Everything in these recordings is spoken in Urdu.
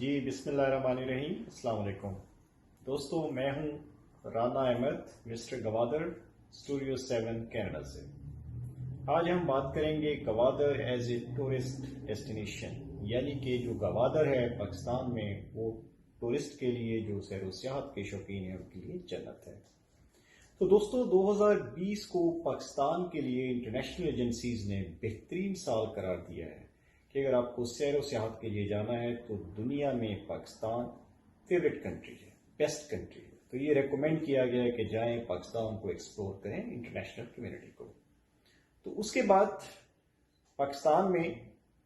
جی بسم اللہ الرحمن الرحیم۔ السلام علیکم دوستو، میں ہوں Rana Ahmed, mister Gwadar, studio 7 Canada سے۔ آج ہم بات کریں گے Gwadar as a tourist destination, یعنی کہ جو گوادر ہے پاکستان میں وہ ٹورسٹ کے لیے، جو سیر و سیاحت کے شوقین ہیں ان کے لیے جنت ہے۔ تو دوستو 2020 کو پاکستان کے لیے انٹرنیشنل ایجنسیز نے بہترین سال قرار دیا ہے کہ اگر آپ کو سیر و سیاحت کے لیے جانا ہے تو دنیا میں پاکستان فیوریٹ کنٹری ہے، بیسٹ کنٹری ہے۔ تو یہ ریکمینڈ کیا گیا ہے کہ جائیں پاکستان کو ایکسپلور کریں، انٹرنیشنل کمیونٹی کو۔ تو اس کے بعد پاکستان میں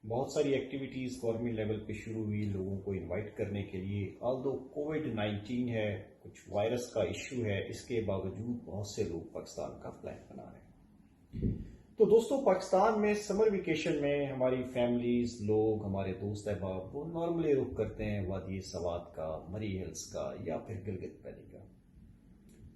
بہت ساری ایکٹیویٹیز گورنمنٹ لیول پہ شروع ہوئی لوگوں کو انوائٹ کرنے کے لیے۔ آلدو کووڈ-19 ہے، کچھ وائرس کا ایشو ہے، اس کے باوجود بہت سے لوگ پاکستان کا پلان بنا رہے ہیں۔ تو دوستو پاکستان میں سمر ویکیشن میں ہماری فیملیز، لوگ، ہمارے دوست احباب وہ نارملی رخ کرتے ہیں وادی سوات کا، مری ہلز کا یا پھر گلگت ویلی کا۔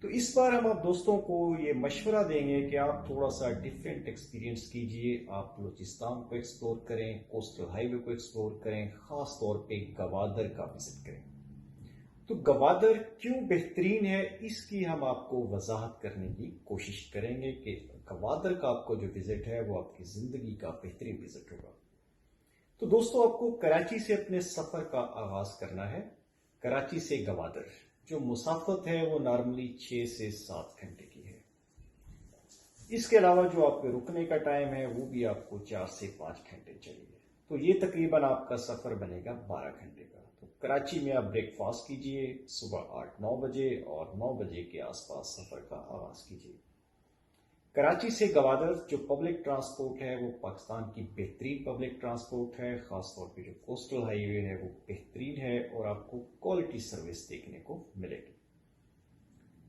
تو اس بار ہم آپ دوستوں کو یہ مشورہ دیں گے کہ آپ تھوڑا سا ڈیفرنٹ ایکسپیرینس کیجئے۔ آپ بلوچستان کو ایکسپلور کریں، کوسٹل ہائی وے کو ایکسپلور کریں، خاص طور پہ گوادر کا وزٹ کریں۔ تو گوادر کیوں بہترین ہے اس کی ہم آپ کو وضاحت کرنے کی کوشش کریں گے کہ گوادر کا آپ کو جو وزٹ ہے وہ آپ کی زندگی کا بہترین وزٹ ہوگا۔ تو دوستو آپ کو کراچی سے اپنے سفر کا آغاز کرنا ہے۔ کراچی سے گوادر جو مسافت ہے وہ نارملی 6 سے 7 گھنٹے کی ہے۔ اس کے علاوہ جو آپ کے رکنے کا ٹائم ہے وہ بھی آپ کو 4 سے 5 گھنٹے چاہیے۔ تو یہ تقریباً آپ کا سفر بنے گا 12 گھنٹے کا۔ تو کراچی میں آپ بریک فاسٹ کیجئے، صبح 8-9 بجے اور 9 بجے کے آس پاس سفر کا آغاز کیجئے۔ کراچی سے گوادر جو پبلک ٹرانسپورٹ ہے وہ پاکستان کی بہترین پبلک ٹرانسپورٹ ہے، خاص طور پہ جو کوسٹل ہائی وے ہے وہ بہترین ہے اور آپ کو کوالٹی سروس دیکھنے کو ملے گی۔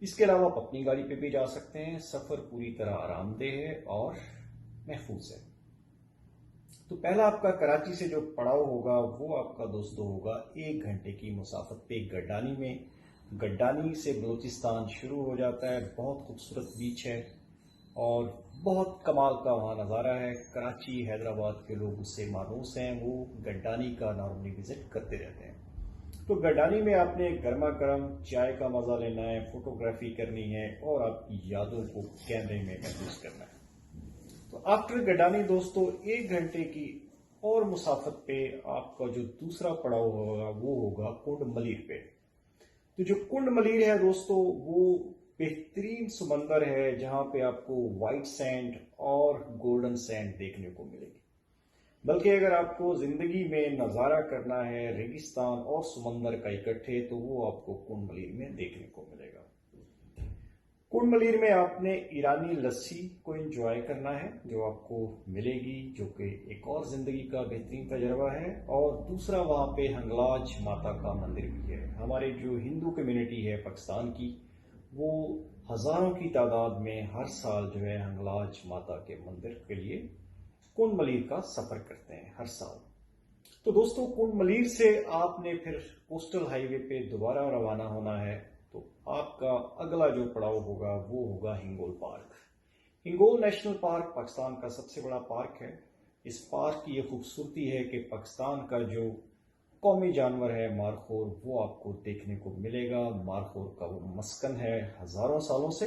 اس کے علاوہ آپ اپنی گاڑی پہ بھی جا سکتے ہیں۔ سفر پوری طرح آرام دہ ہے اور محفوظ ہے۔ تو پہلا آپ کا کراچی سے جو پڑاؤ ہوگا وہ آپ کا دوستو ہوگا 1 گھنٹے کی مسافت پہ گڈانی میں۔ گڈانی سے بلوچستان شروع ہو جاتا ہے، بہت خوبصورت بیچ ہے اور بہت کمال کا وہاں نظارہ ہے۔ کراچی، حیدرآباد کے لوگ اس سے مانوس ہیں، وہ گڈانی کا نارملی وزٹ کرتے رہتے ہیں۔ تو گڈانی میں آپ نے گرما گرم چائے کا مزہ لینا ہے، فوٹوگرافی کرنی ہے اور آپ کی یادوں کو کیمرے میں محفوظ کرنا ہے۔ تو آفٹر گڈانی دوستو 1 گھنٹے کی اور مسافت پہ آپ کا جو دوسرا پڑاؤ ہوگا وہ ہوگا کنڈ ملیر پہ۔ تو جو کنڈ ملیر ہے دوستو وہ بہترین سمندر ہے جہاں پہ آپ کو وائٹ سینڈ اور گولڈن سینڈ دیکھنے کو ملے گی۔ بلکہ اگر آپ کو زندگی میں نظارہ کرنا ہے ریگستان اور سمندر کا اکٹھے تو وہ آپ کو کنڈ ملیر میں دیکھنے کو ملے گا۔ کنڈ ملیر میں آپ نے ایرانی لسی کو انجوائے کرنا ہے جو آپ کو ملے گی، جو کہ ایک اور زندگی کا بہترین تجربہ ہے۔ اور دوسرا وہاں پہ ہنگلاج ماتا کا مندر بھی ہے۔ ہمارے جو ہندو کمیونٹی ہے پاکستان کی وہ ہزاروں کی تعداد میں ہر سال جو ہے ہنگلاج ماتا کے مندر کے لیے کنڈ ملیر کا سفر کرتے ہیں ہر سال۔ تو دوستو کنڈ ملیر سے آپ نے پھر کوسٹل ہائی وے پہ دوبارہ روانہ ہونا ہے۔ تو آپ کا اگلا جو پڑاؤ ہوگا وہ ہوگا Hingol park. Hingol national park Pakistan کا سب سے بڑا پارک ہے۔ اس پارک کی یہ خوبصورتی ہے کہ پاکستان کا جو قومی جانور ہے مارخور وہ آپ کو دیکھنے کو ملے گا۔ مارخور کا وہ مسکن ہے ہزاروں سالوں سے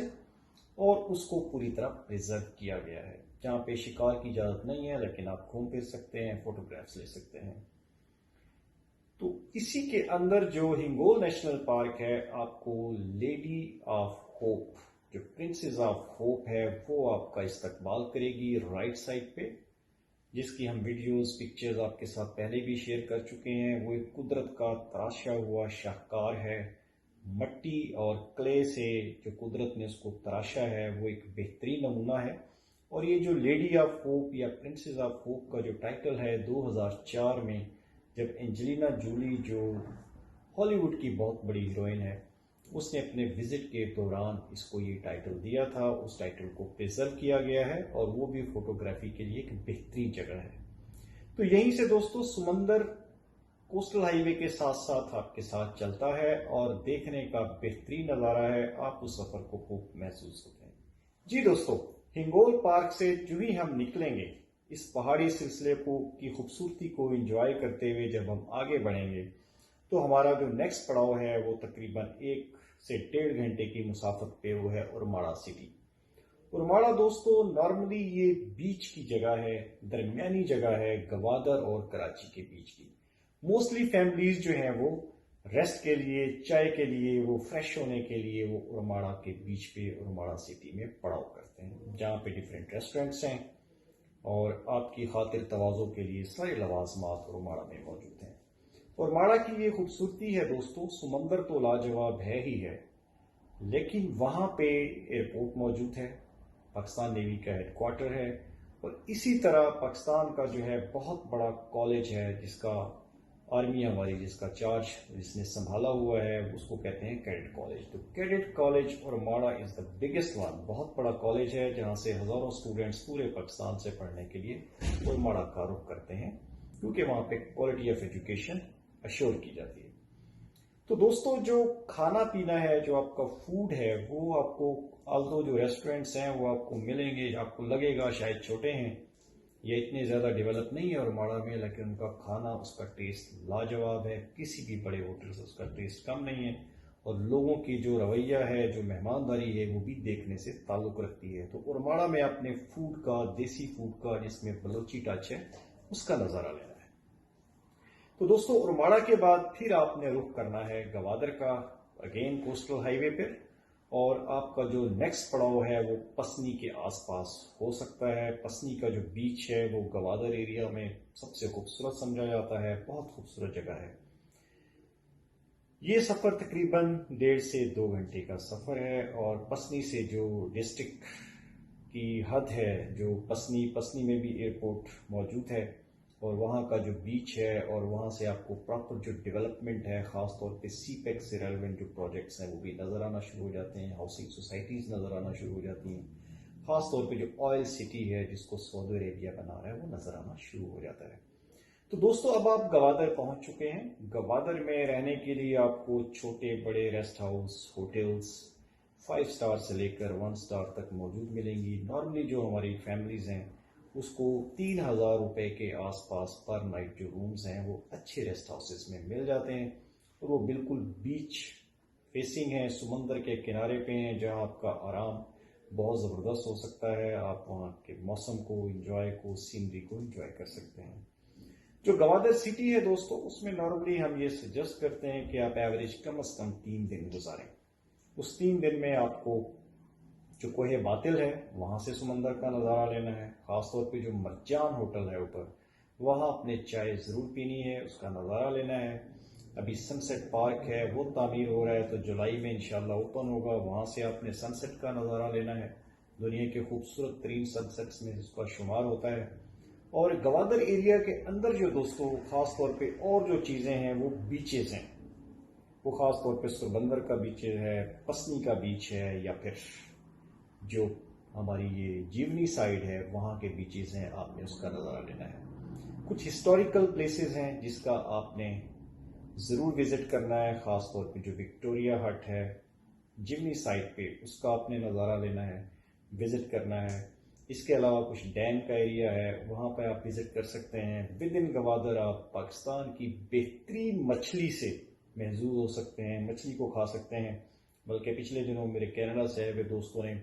اور اس کو پوری طرح پریزرو کیا گیا ہے، جہاں پہ شکار کی اجازت نہیں ہے لیکن آپ گھوم پھر سکتے ہیں، فوٹوگرافس لے سکتے ہیں۔ تو اسی کے اندر جو ہنگول نیشنل پارک ہے آپ کو لیڈی آف ہوپ جو پرنسز آف ہوپ ہے وہ آپ کا استقبال کرے گی رائٹ سائڈ پہ، جس کی ہم ویڈیوز پکچرز آپ کے ساتھ پہلے بھی شیئر کر چکے ہیں۔ وہ ایک قدرت کا تراشا ہوا شاہکار ہے، مٹی اور کلے سے جو قدرت نے اس کو تراشا ہے وہ ایک بہترین نمونہ ہے۔ اور یہ جو لیڈی آف ہوپ یا پرنسز آف ہوپ کا جو ٹائٹل ہے 2004 میں جب اینجلینا جولی جو ہالی ووڈ کی بہت بڑی ہیروئن ہے اس نے اپنے وزٹ کے دوران اس کو یہ ٹائٹل دیا تھا، اس ٹائٹل کو پریزرو کیا گیا ہے اور وہ بھی فوٹوگرافی کے لیے ایک بہترین جگہ ہے۔ تو یہیں سے دوستو سمندر کوسٹل ہائی وے کے ساتھ ساتھ آپ کے ساتھ چلتا ہے اور دیکھنے کا بہترین نظارہ ہے، آپ اس سفر کو خوب محسوس ہوتے ہیں۔ جی دوستو ہنگول پارک سے جو ہی ہم نکلیں گے اس پہاڑی سلسلے کی خوبصورتی کو انجوائے کرتے ہوئے جب ہم آگے بڑھیں گے تو ہمارا جو نیکسٹ پڑاؤ ہے وہ تقریباً 1 سے 1.5 گھنٹے کی مسافت پہ وہ ہے ارماڑہ سٹی۔ ارماڑہ دوستو نارملی یہ بیچ کی جگہ ہے، درمیانی جگہ ہے گوادر اور کراچی کے بیچ کی۔ موسٹلی فیملیز جو ہیں وہ ریسٹ کے لیے، چائے کے لیے، وہ فریش ہونے کے لیے وہ ارماڑہ کے بیچ پہ ارماڑہ سٹی میں پڑاؤ کرتے ہیں، جہاں پہ ڈیفرنٹ ریسٹورینٹس ہیں اور آپ کی خاطر تواضع کے لیے سارے لوازمات ارماڑہ میں موجود ہیں۔ ارماڑہ کی یہ خوبصورتی ہے دوستو، سمندر تو لاجواب ہے ہی ہے، لیکن وہاں پہ ایئرپورٹ موجود ہے، پاکستان نیوی کا ہیڈ کوارٹر ہے، اور اسی طرح پاکستان کا جو ہے بہت بڑا کالج ہے جس کا آرمی ہماری جس کا چارج جس نے سنبھالا ہوا ہے اس کو کہتے ہیں کیڈٹ کالج۔ تو cadet college Ormara is the biggest one, بہت بڑا کالج ہے جہاں سے ہزاروں اسٹوڈنٹس پورے پاکستان سے پڑھنے کے لیے ارماڑہ کا رخ کرتے ہیں، کیونکہ وہاں پہ کوالٹی آف ایجوکیشن اشور کی جاتی ہے۔ تو دوستو جو کھانا پینا ہے، جو آپ کا فوڈ ہے، وہ آپ کو آلدو جو ریسٹورینٹس ہیں وہ آپ کو ملیں گے، آپ کو لگے گا شاید چھوٹے ہیں، یہ اتنے زیادہ ڈیولپ نہیں ہے ارماڑہ میں، لیکن ان کا کھانا، اس کا ٹیسٹ لاجواب ہے، کسی بھی بڑے ہوٹل سے اس کا ٹیسٹ کم نہیں ہے، اور لوگوں کی جو رویہ ہے، جو مہمانداری ہے، وہ بھی دیکھنے سے تعلق رکھتی ہے۔ تو ارماڑہ میں اپنے فوڈ کا، دیسی فوڈ کا جس میں بلوچی ٹچ ہے، اس کا نظارہ لینا ہے۔ تو دوستو ارماڑہ کے بعد پھر آپ نے رخ کرنا ہے گوادر کا، اگین کوسٹل ہائی وے پہ، اور آپ کا جو نیکسٹ پڑاؤ ہے وہ پسنی کے آس پاس ہو سکتا ہے۔ پسنی کا جو بیچ ہے وہ گوادر ایریا میں سب سے خوبصورت سمجھا جاتا ہے، بہت خوبصورت جگہ ہے۔ یہ سفر تقریباً 1.5 سے 2 گھنٹے کا سفر ہے، اور پسنی سے جو ڈسٹرکٹ کی حد ہے، جو پسنی میں بھی ایئرپورٹ موجود ہے، اور وہاں کا جو بیچ ہے، اور وہاں سے آپ کو پراپر جو ڈیولپمنٹ ہے، خاص طور پہ سی پیک سے ریلیونٹ جو پروجیکٹس ہیں وہ بھی نظر آنا شروع ہو جاتے ہیں، ہاؤسنگ سوسائٹیز نظر آنا شروع ہو جاتی ہیں، خاص طور پہ جو آئل سٹی ہے جس کو سعودی عربیہ بنا رہا ہے وہ نظر آنا شروع ہو جاتا ہے۔ تو دوستو اب آپ گوادر پہنچ چکے ہیں۔ گوادر میں رہنے کے لیے آپ کو چھوٹے بڑے ریسٹ ہاؤس، ہوٹلز 5 سٹار سے لے کر 1 سٹار تک موجود ملیں گی۔ نارملی جو ہماری فیملیز ہیں اس کو 3,000 روپے کے آس پاس پر نائٹ جو رومز ہیں وہ اچھے ریسٹ ہاؤسز میں مل جاتے ہیں، اور وہ بالکل بیچ فیسنگ ہیں، سمندر کے کنارے پہ ہیں، جہاں آپ کا آرام بہت زبردست ہو سکتا ہے، آپ وہاں کے موسم کو انجوائے کو، سینری کو انجوائے کر سکتے ہیں۔ جو گوادر سٹی ہے دوستو، اس میں نارملی ہم یہ سجیسٹ کرتے ہیں کہ آپ ایوریج کم از کم 3 دن گزاریں۔ اس 3 دن میں آپ کو جو کوہ باطل ہے وہاں سے سمندر کا نظارہ لینا ہے، خاص طور پہ جو مرجان ہوٹل ہے اوپر، وہاں اپنے چائے ضرور پینی ہے، اس کا نظارہ لینا ہے۔ ابھی سن سیٹ پارک ہے وہ تعمیر ہو رہا ہے، تو جولائی میں انشاءاللہ اوپن ہوگا، وہاں سے آپ نے سن سیٹ کا نظارہ لینا ہے، دنیا کے خوبصورت ترین سن سیٹس میں اس کا شمار ہوتا ہے۔ اور گوادر ایریا کے اندر جو دوستو خاص طور پہ اور جو چیزیں ہیں وہ بیچز ہیں، وہ خاص طور پہ سربندر کا بیچ ہے، پسنی کا بیچ ہے، یا پھر جو ہماری یہ جیونی سائیڈ ہے وہاں کے بیچز ہیں، آپ نے اس کا نظارہ لینا ہے۔ کچھ ہسٹوریکل پلیسز ہیں جس کا آپ نے ضرور وزٹ کرنا ہے، خاص طور پہ جو وکٹوریا ہٹ ہے جیونی سائیڈ پہ، اس کا آپ نے نظارہ لینا ہے، وزٹ کرنا ہے۔ اس کے علاوہ کچھ ڈیم کا ایریا ہے، وہاں پہ آپ وزٹ کر سکتے ہیں۔ ود ان گوادر آپ پاکستان کی بہترین مچھلی سے محظوظ ہو سکتے ہیں، مچھلی کو کھا سکتے ہیں، بلکہ پچھلے دنوں میرے کینیڈا سے آئے ہوئے دوستوں نے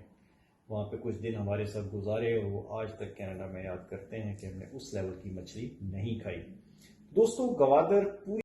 وہاں پہ کچھ دن ہمارے ساتھ گزارے، اور وہ آج تک کینیڈا میں یاد کرتے ہیں کہ ہم نے اس لیول کی مچھلی نہیں کھائی۔ دوستو گوادر پوری